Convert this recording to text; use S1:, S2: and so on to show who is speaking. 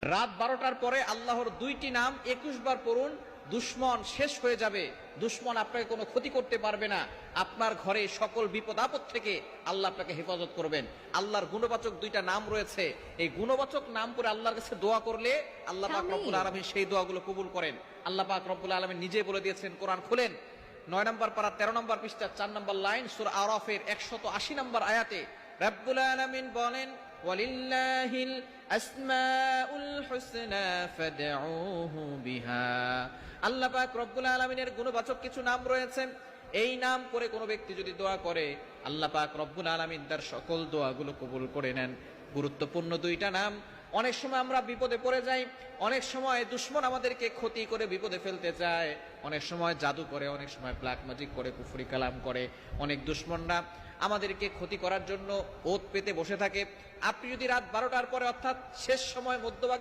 S1: রাত 12টার পরে আল্লাহর দুইটি নাম 21 বার পড়ুন, দুশ্মন শেষ হয়ে যাবে। দুশ্মন আপনাকে কোনো ক্ষতি করতে পারবে না। আপনার ঘরে সকল বিপদ আপদ থেকে আল্লাহ আপনাকে হেফাজত করবেন। আল্লাহর গুণবাচক দুইটা নাম রয়েছে, এই গুণবাচক নাম করে আল্লাহর কাছে দোয়া করলে আল্লাহ পাক রব্বুল আলামিন সেই দোয়াগুলো কবুল করেন। আল্লাহ পাক রব্বুল আলামিন নিজে বলে দিয়েছেন, কোরআন খুলেন 9 নম্বর পারা 13 নম্বর পৃষ্ঠা 4 নম্বর লাইন, সূরা আরাফের 180 নম্বর আয়াতে রব্বুল আলামিন বলেন, ওয়ালিল্লাহিল আসমাউল হুসনা ফাদউহু বিহা। আল্লাহ পাক রব্বুল আলামিনের গুণবাচক কিছু নাম রয়েছে, এই নাম করে কোনো ব্যক্তি যদি দোয়া করে আল্লাহ পাক রব্বুল আলামিন তার সকল দোয়াগুলো কবুল করে নেন। গুরুত্বপূর্ণ দুইটা নাম। অনেক সময় আমরা বিপদে পড়ে যাই, অনেক সময় দুশ্মন আমাদেরকে ক্ষতি করে বিপদে ফেলতে চায়, অনেক সময় জাদু করে, অনেক সময় ব্ল্যাক ম্যাজিক করে, কুফরি কালাম করে, অনেক দুশ্মনরা আমাদেরকে ক্ষতি করার জন্য ওত পেতে বসে থাকে। আপনি যদি রাত 12টার পরে অর্থাৎ শেষ সময় মধ্যভাগ